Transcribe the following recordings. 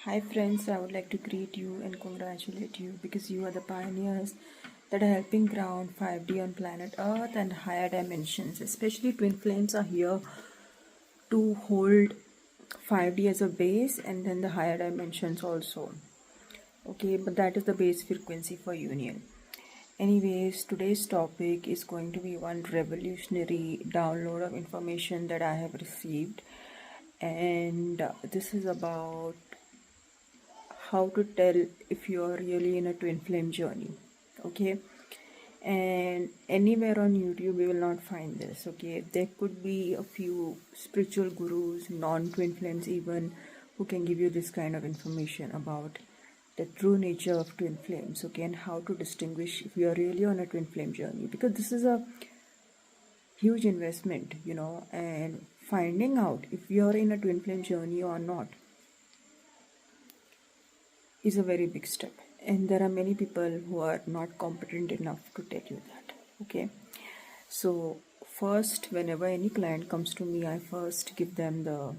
Hi friends, I would like to greet you and congratulate you because you are the pioneers that are helping ground 5D on planet Earth and higher dimensions. Especially twin flames are here to hold 5D as a base and then the higher dimensions also. Okay, but that is the base frequency for union. Anyways, today's topic is going to be one revolutionary download of information that I have received, and this is about how to tell if you are really in a twin flame journey. Okay, and anywhere on YouTube you will not find this. Okay, there could be a few spiritual gurus, non-twin flames even, who can give you this kind of information about the true nature of twin flames. Okay, and how to distinguish if you are really on a twin flame journey, because this is a huge investment, and finding out if you are in a twin flame journey or not is a very big step, and there are many people who are not competent enough to tell you that. Okay, so first, whenever any client comes to me, I first give them the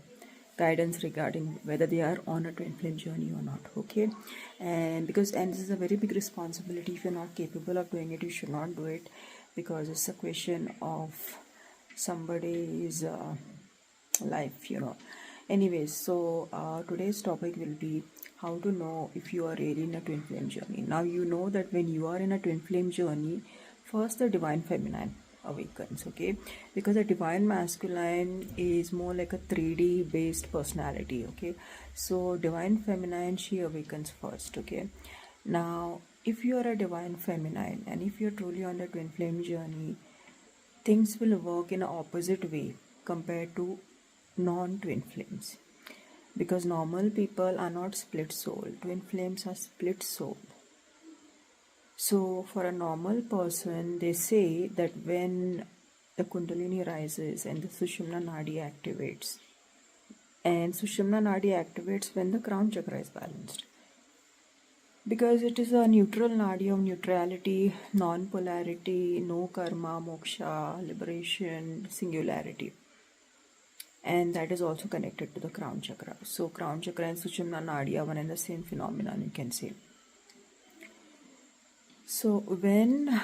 guidance regarding whether they are on a twin flame journey or not. Okay, and this is a very big responsibility. If you're not capable of doing it, you should not do it, because it's a question of somebody's life. Anyways, so today's topic will be how to know if you are really in a twin flame journey. Now you know that when you are in a twin flame journey, first the divine feminine awakens. Okay, because the divine masculine is more like a 3D based personality. Okay, so divine feminine, she awakens first. Okay, now if you are a divine feminine and if you're truly on the twin flame journey, things will work in an opposite way compared to non-twin flames, because normal people are not split soul. Twin flames are split soul. So for a normal person, they say that when the kundalini rises and the sushumna nadi activates, and sushumna nadi activates when the crown chakra is balanced, because it is a neutral nadi of neutrality, non-polarity, no karma, moksha, liberation, singularity, and that is also connected to the crown chakra. So crown chakra and sushumna nadi are one and the same phenomenon, you can say. So when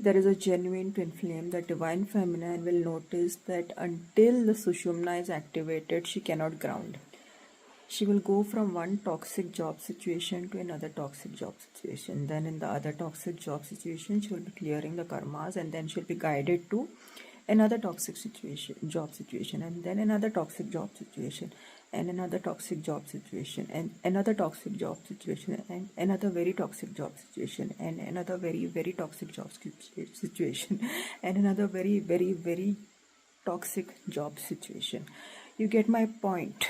there is a genuine twin flame, the divine feminine will notice that until the sushumna is activated, she cannot ground. She will go from one toxic job situation to another toxic job situation. Then in the other toxic job situation, she will be clearing the karmas, and then she'll be guided to another toxic job situation, and then another toxic job situation, and another toxic job situation, and another toxic job situation, and another very toxic job situation, and another very, very toxic job situation, and another very, very, very toxic job situation. You get my point.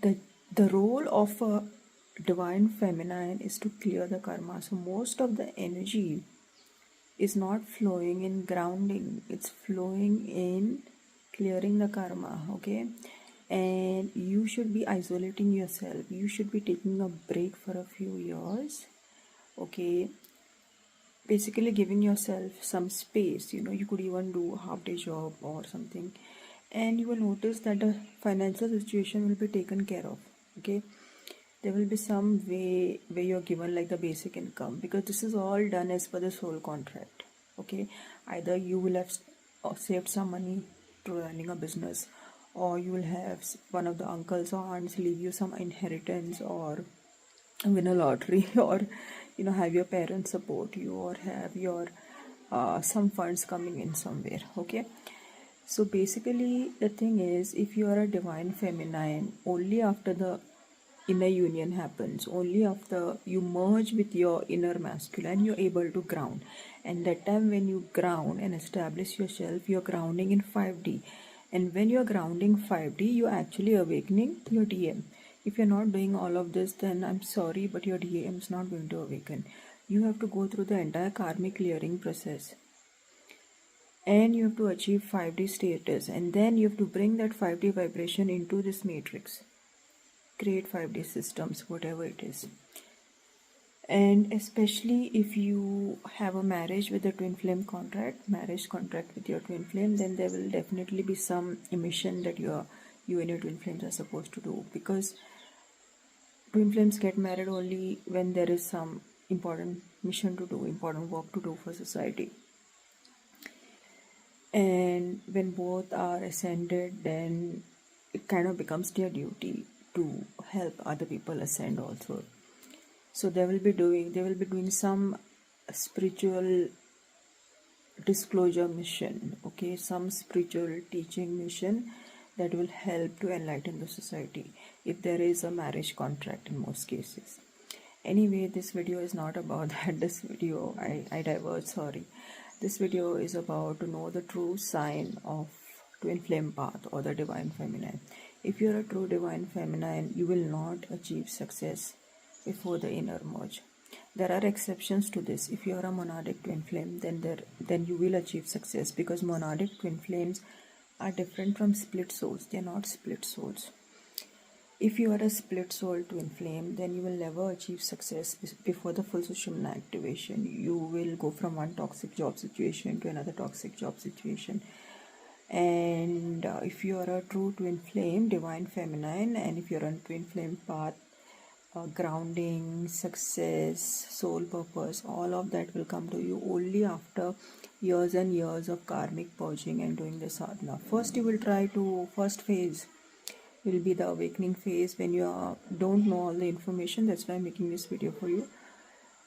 The role of a divine feminine is to clear the karma. So most of the energy is not flowing in grounding, it's flowing in clearing the karma. Okay, and you should be isolating yourself, you should be taking a break for a few years. Okay, basically giving yourself some space. You could even do a half-day job or something, and you will notice that the financial situation will be taken care of. Okay, there will be some way where you're given like the basic income, because this is all done as per the soul contract. Okay, either you will have saved some money to running a business, or you will have one of the uncles or aunts leave you some inheritance, or win a lottery, or have your parents support you, or have your some funds coming in somewhere. Okay, so basically the thing is, if you are a divine feminine, only after the inner union happens, only after you merge with your inner masculine, you're able to ground. And that time when you ground and establish yourself, you're grounding in 5D. And when you're grounding 5D, you're actually awakening your DM. If you're not doing all of this, then I'm sorry, but your DM is not going to awaken. You have to go through the entire karmic clearing process, and you have to achieve 5D status, and then you have to bring that 5D vibration into this matrix, create 5D systems, whatever it is. And especially if you have a marriage with a twin flame marriage contract with your twin flame, then there will definitely be some emission that you're you and your twin flames are supposed to do, because twin flames get married only when there is some important mission to do, important work to do for society. And when both are ascended, then it kind of becomes their duty to help other people ascend also. So they will be doing some spiritual disclosure mission, okay, some spiritual teaching mission that will help to enlighten the society, if there is a marriage contract in most cases. Anyway, this video is not about that. This video, I diverge, sorry. This video is about to know the true sign of twin flame path or the divine feminine. If you are a true divine feminine, you will not achieve success before the inner merge. There are exceptions to this. If you are a monadic twin flame, then you will achieve success, because monadic twin flames are different from split souls. They are not split souls. If you are a split soul twin flame, then you will never achieve success before the full Sushumna activation. You will go from one toxic job situation to another toxic job situation. And if you are a true twin flame, divine feminine, and if you are on twin flame path, grounding, success, soul purpose, all of that will come to you only after years and years of karmic purging and doing the sadhana. First phase will be the awakening phase, when you don't know all the information. That's why I'm making this video for you.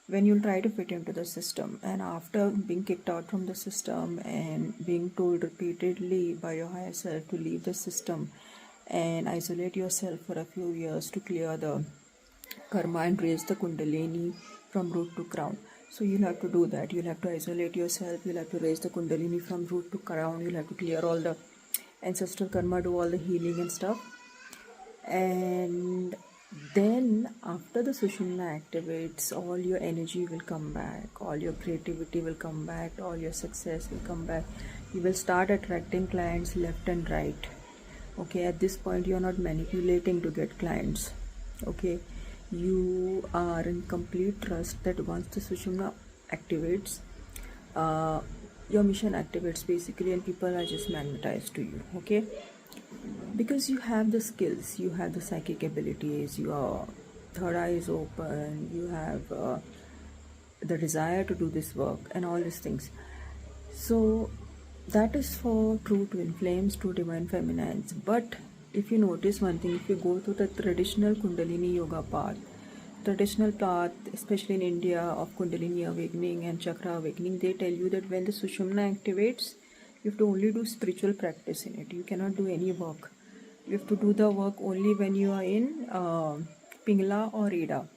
When you'll try to fit into the system, and after being kicked out from the system and being told repeatedly by your higher self to leave the system and isolate yourself for a few years to clear the karma and raise the kundalini from root to crown. So you'll have to do that. You'll have to isolate yourself, you'll have to raise the kundalini from root to crown, you'll have to clear all the ancestral karma, do all the healing and stuff. And then after the Sushumna activates, all your energy will come back, all your creativity will come back, all your success will come back. You will start attracting clients left and right. Okay, at this point you are not manipulating to get clients. Okay, you are in complete trust that once the Sushumna activates, your mission activates basically, and people are just magnetized to you. Okay, because you have the skills, you have the psychic abilities, your third eye is open, you have the desire to do this work and all these things. So that is for true twin flames, true divine feminines. But if you notice one thing, if you go to the traditional Kundalini yoga path, especially in India, of Kundalini awakening and chakra awakening, they tell you that when the Sushumna activates, you have to only do spiritual practice in it. You cannot do any work. You have to do the work only when you are in Pingla or Ida.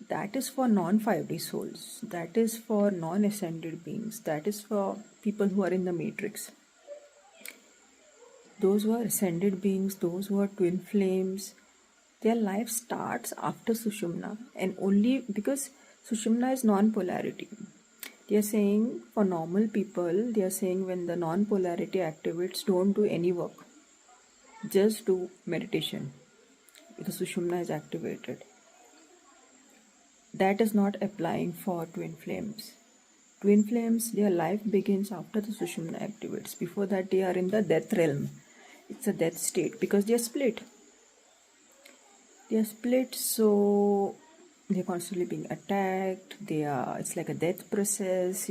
That is for non-5D souls. That is for non-ascended beings. That is for people who are in the matrix. Those who are ascended beings, those who are twin flames, their life starts after Sushumna, and only because Sushumna is non-polarity. They are saying for normal people, they are saying when the non-polarity activates, don't do any work. Just do meditation because Sushumna is activated. That is not applying for twin flames. Twin flames, their life begins after the Sushumna activates. Before that, they are in the death realm. It's a death state because they are split. So they're constantly being attacked. It's like a death process,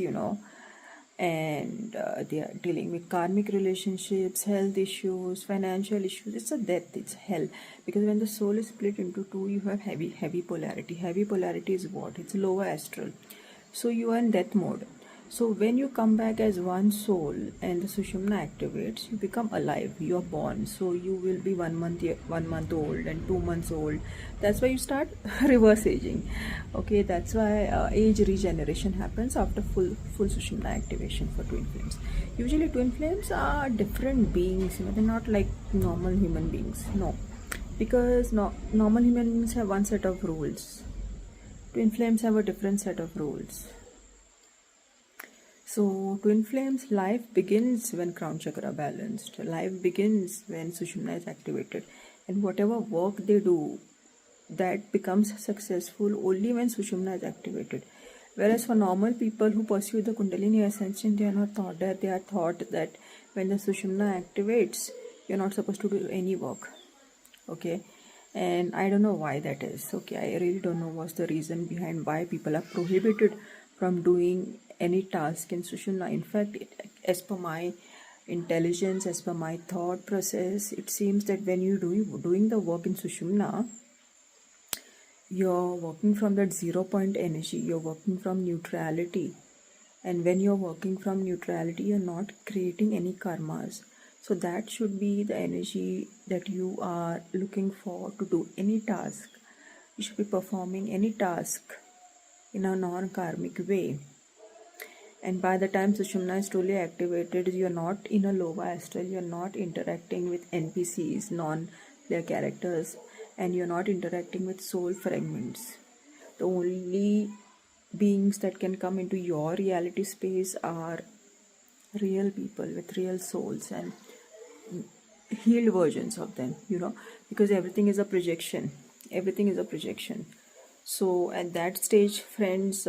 and they are dealing with karmic relationships, health issues, financial issues. It's a death, it's hell. Because when the soul is split into two, you have heavy polarity. Heavy polarity is what? It's lower astral. So you are in death mode. So when you come back as one soul and the Sushumna activates, you become alive. You are born. So you will be 1 month old and 2 months old. That's why you start reverse aging. Okay, that's why age regeneration happens after full Sushumna activation for twin flames. Usually twin flames are different beings. They're not like normal human beings. No, because normal human beings have one set of rules. Twin flames have a different set of rules. So twin flames, life begins when crown chakra balanced. Life begins when Sushumna is activated. And whatever work they do, that becomes successful only when Sushumna is activated. Whereas for normal people who pursue the Kundalini Ascension, they are not taught that. They are taught that when the Sushumna activates, you're not supposed to do any work. Okay, and I don't know why that is. Okay, I really don't know what's the reason behind why people are prohibited from doing any task in Sushumna. In fact, as per my intelligence, as per my thought process, it seems that when you're doing the work in Sushumna, you're working from that 0 point energy, you're working from neutrality. And when you're working from neutrality, you're not creating any karmas. So that should be the energy that you are looking for to do any task. You should be performing any task in a non-karmic way. And by the time Sushumna is truly activated, you're not in a lower astral, you're not interacting with NPCs, non-player characters, and you're not interacting with soul fragments. The only beings that can come into your reality space are real people with real souls and healed versions of them, because everything is a projection. Everything is a projection. So at that stage, friends,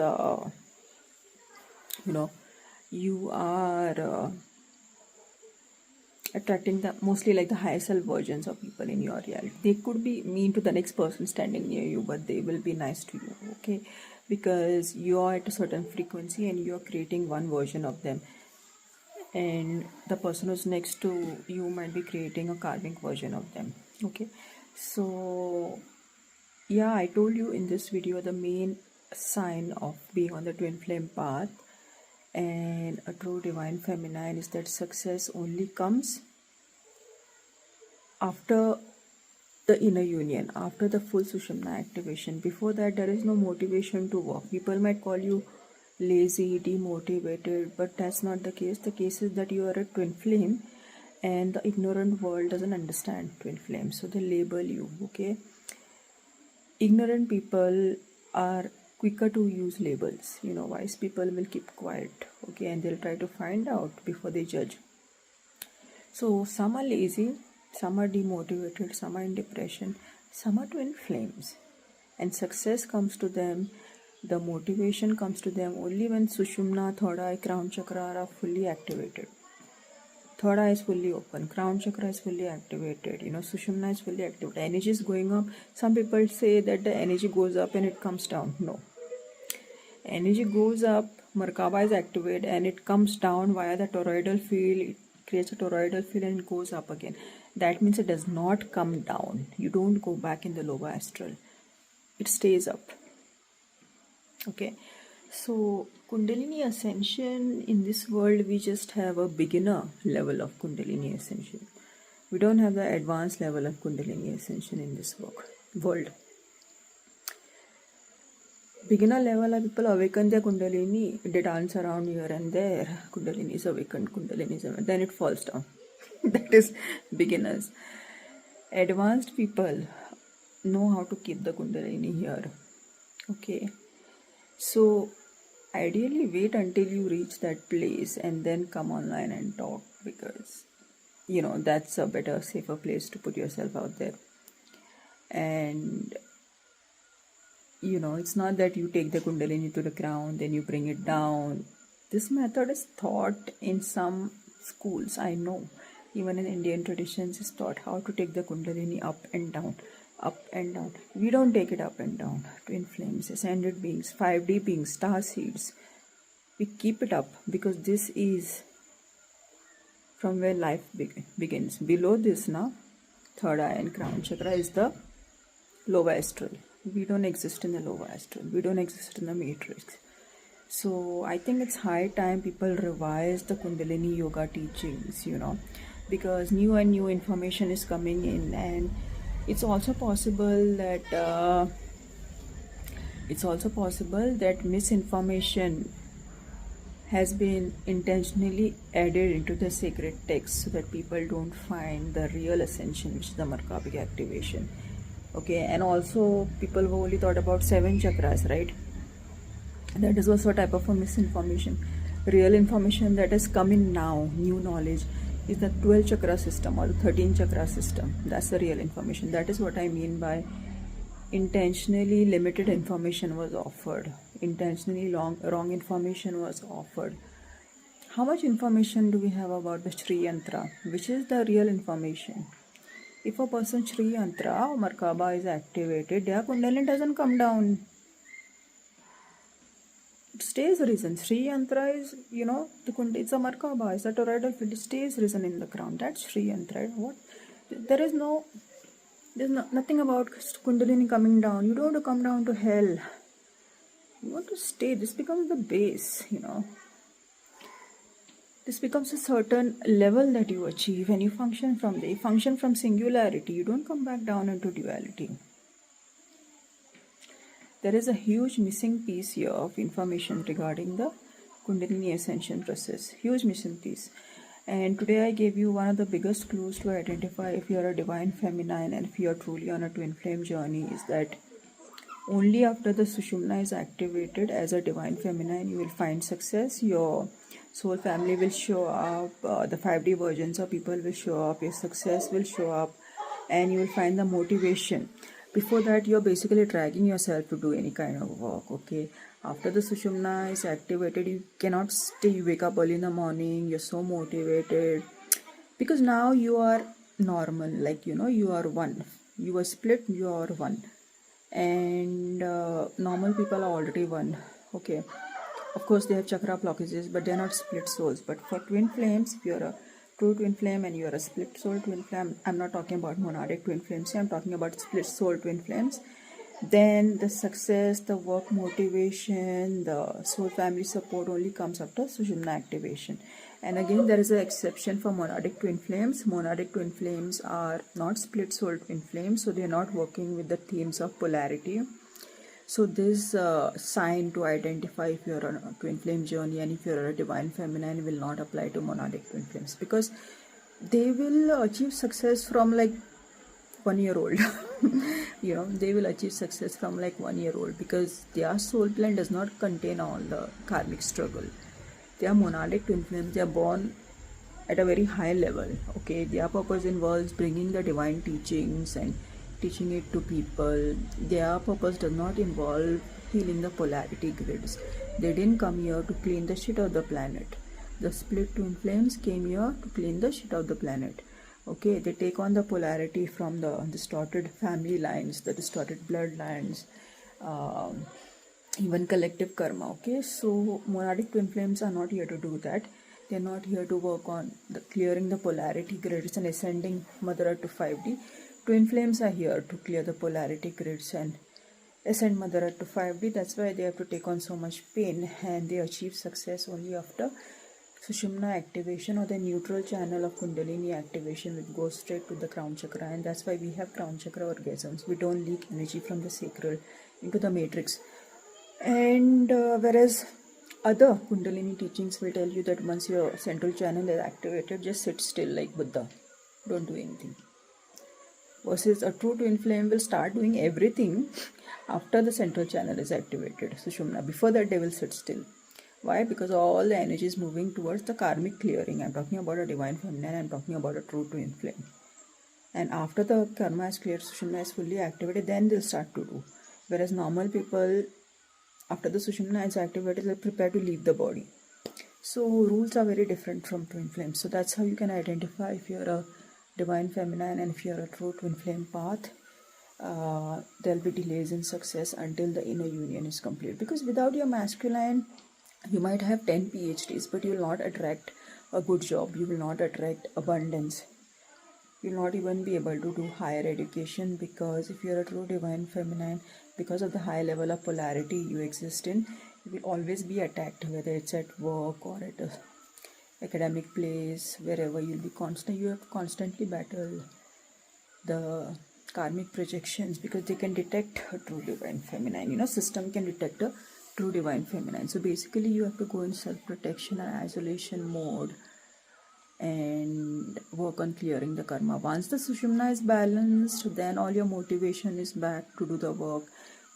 you are attracting the mostly like the higher self versions of people in your reality. They could be mean to the next person standing near you, but they will be nice to you, okay? Because you are at a certain frequency and you are creating one version of them, and the person who's next to you might be creating a karmic version of them, okay? So yeah, I told you in this video the main sign of being on the twin flame path and a true divine feminine is that success only comes after the inner union, after the full Sushumna activation. Before that, there is no motivation to work. People might call you lazy, demotivated, but that's not the case. The case is that you are a twin flame and the ignorant world doesn't understand twin flame, so they label you, okay? Ignorant people are quicker to use labels. Wise people will keep quiet, okay, and they'll try to find out before they judge. So some are lazy, some are demotivated, some are in depression, some are twin flames, and success comes to them, the motivation comes to them only when Sushumna, third eye, crown chakra are fully activated. Third eye is fully open, crown chakra is fully activated, Sushumna is fully activated, energy is going up. Some people say that the energy goes up and it comes down. No, energy goes up, Merkaba is activated, and it comes down via the toroidal field. It creates a toroidal field and it goes up again. That means it does not come down. You don't go back in the lower astral. It stays up. Okay. So Kundalini Ascension, in this world, we just have a beginner level of Kundalini Ascension. We don't have the advanced level of Kundalini Ascension in this world. Beginner level are people awaken their Kundalini, they dance around here and there. Kundalini is awakened, Kundalini is awakened. Then it falls down. That is beginners. Advanced people know how to keep the Kundalini here. Okay. So ideally wait until you reach that place and then come online and talk, because that's a better, safer place to put yourself out there. And it's not that you take the Kundalini to the ground, then you bring it down. This method is taught in some schools, I know. Even in Indian traditions is taught how to take the Kundalini up and down, up and down. We don't take it up and down. Twin flames, ascended beings, 5D beings, star seeds. We keep it up because this is from where life begins. Below this now, third eye and crown chakra is the lower astral. We don't exist in the lower astral. We don't exist in the matrix. So I think it's high time people revise the Kundalini yoga teachings, because new and new information is coming in, and it's also possible that misinformation has been intentionally added into the sacred text so that people don't find the real ascension, which is the Merkabic activation. Okay, and also people who only thought about 7 chakras, right? That is also a type of a misinformation. Real information that has come in now, new knowledge, is the 12 chakra system or the 13 chakra system. That's the real information. That is what I mean by intentionally limited information was offered. Intentionally wrong information was offered. How much information do we have about the Shri Yantra? Which is the real information? If a person's Shri Yantra or Markaba is activated, their Kundalini doesn't come down. It stays risen. Shri Yantra is, it's a Markaba, it's a toroidal field. It stays risen in the ground. That's Shri Yantra. What? There's nothing about Kundalini coming down. You don't want to come down to hell. You want to stay. This becomes the base, This becomes a certain level that you achieve and you function from there. You function from singularity. You don't come back down into duality. There is a huge missing piece here of information regarding the Kundalini Ascension process. Huge missing piece. And today I gave you one of the biggest clues to identify if you are a divine feminine and if you are truly on a twin flame journey is that only after the Sushumna is activated as a divine feminine, you will find success. Your soul family will show up, the 5D versions of people will show up, your success will show up, and you will find the motivation. Before that, you're basically dragging yourself to do any kind of work, okay? After the Sushumna is activated, you cannot stay, you wake up early in the morning, you're so motivated, because now you are normal, like, you are one. You are split, you are one. And normal people are already one, okay? Of course, they have chakra blockages, but they're not split souls. But for twin flames, if you're a true twin flame and you're a split soul twin flame, I'm not talking about monadic twin flames here, I'm talking about split soul twin flames, then the success, the work motivation, the soul family support only comes after Sushumna activation. And again, there is an exception for monadic twin flames. Monadic twin flames are not split soul twin flames, so they are not working with the themes of polarity. So this sign to identify if you're on a twin flame journey and if you're a divine feminine will not apply to monadic twin flames, because they will achieve success from like 1 year old. They will achieve success from like 1 year old because their soul plan does not contain all the karmic struggle. They are monadic twin flames. They are born at a very high level, okay? Their purpose involves bringing the divine teachings and teaching it to people. Their purpose does not involve healing the polarity grids. They didn't come here to clean the shit of the planet. The split twin flames came here to clean the shit of the planet, okay? They take on the polarity from the distorted family lines, the distorted bloodlines, even collective karma, okay? So monadic twin flames are not here to do that. They're not here to work on clearing the polarity grids and ascending Mother Earth to 5D. Twin flames are here to clear the polarity grids and ascend Mother Earth to 5D. That's why they have to take on so much pain, and they achieve success only after Sushumna activation or the neutral channel of Kundalini activation, which goes straight to the crown chakra. And that's why we have crown chakra orgasms. We don't leak energy from the sacral into the matrix. And whereas other Kundalini teachings will tell you that once your central channel is activated, just sit still like Buddha. Don't do anything. Versus a true twin flame will start doing everything after the central channel is activated, Sushumna. Before that, they will sit still. Why? Because all the energy is moving towards the karmic clearing. I'm talking about a divine feminine, I'm talking about a true twin flame. And after the karma is cleared, Sushumna is fully activated, then they'll start to do. Whereas normal people, after the Sushumna is activated, they'll prepare to leave the body. So rules are very different from twin flames. So that's how you can identify if you're a divine feminine and if you're a true twin flame path. There'll be delays in success until the inner union is complete. Because without your masculine, you might have 10 PhDs, but you will not attract a good job. You will not attract abundance. You will not even be able to do higher education, because if you're a true divine feminine, because of the high level of polarity you exist in, you will always be attacked, whether it's at work or at a academic place, wherever you have to constantly battle the karmic projections, because they can detect a true divine feminine. System can detect a true divine feminine. So basically you have to go in self-protection and isolation mode and work on clearing the karma. Once the Sushumna is balanced, then all your motivation is back to do the work.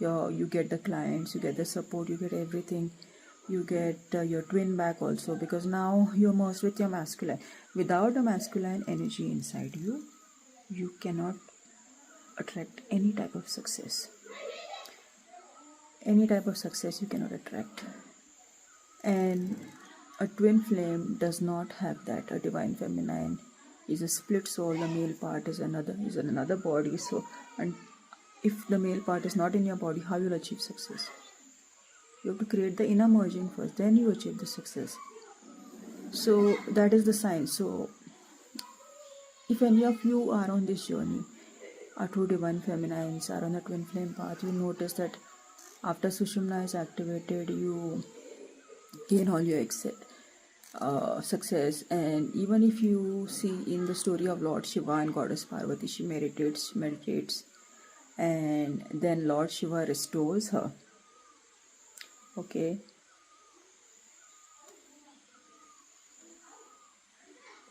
You get the clients, you get the support, you get everything. You get your twin back also, because now you're merged with your masculine. Without the masculine energy inside you, you cannot attract any type of success. Any type of success you cannot attract. And A twin flame does not have that. A divine feminine is a split soul. The male part is in another body. So, and if the male part is not in your body, how you'll achieve success? You have to create the inner merging first, then you achieve the success. So that is the sign. So if any of you are on this journey, our true divine feminines are on the twin flame path, you notice that after Sushumna is activated, you gain all your success. And even if you see in the story of Lord Shiva and Goddess Parvati, she meditates, and then Lord Shiva restores her. Okay.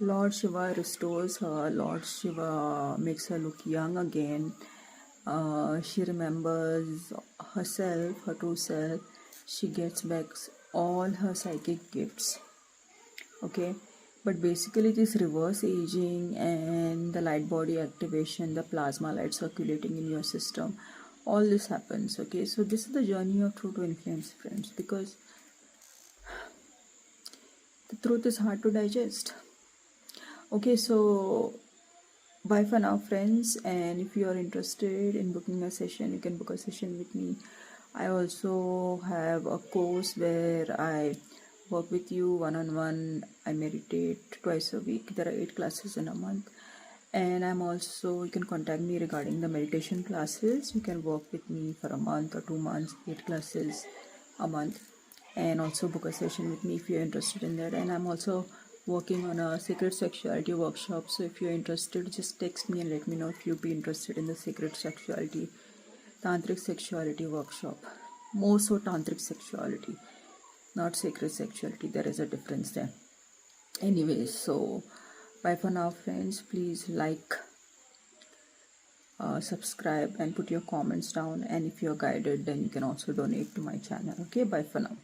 Lord Shiva restores her. Lord Shiva makes her look young again. She remembers herself, her true self. She gets back all her psychic gifts. Okay, but basically this reverse aging and the light body activation, the plasma light circulating in your system, all this happens. Okay, so this is the journey of true twin flames, friends, because the truth is hard to digest. Okay, so bye for now, friends. And if you are interested in booking a session, you can book a session with me. I also have a course where I work with you one-on-one. I meditate twice a week. There are 8 classes in a month. And I'm also, you can contact me regarding the meditation classes. You can work with me for a month or 2 months, 8 classes a month. And also book a session with me if you're interested in that. And I'm also working on a sacred sexuality workshop. So if you're interested, just text me and let me know if you'd be interested in the sacred sexuality, tantric sexuality workshop. More so tantric sexuality, not sacred sexuality. There is a difference there. Anyways, so bye for now, friends. Please like, subscribe, and put your comments down. And if you're guided, then you can also donate to my channel. Okay, bye for now.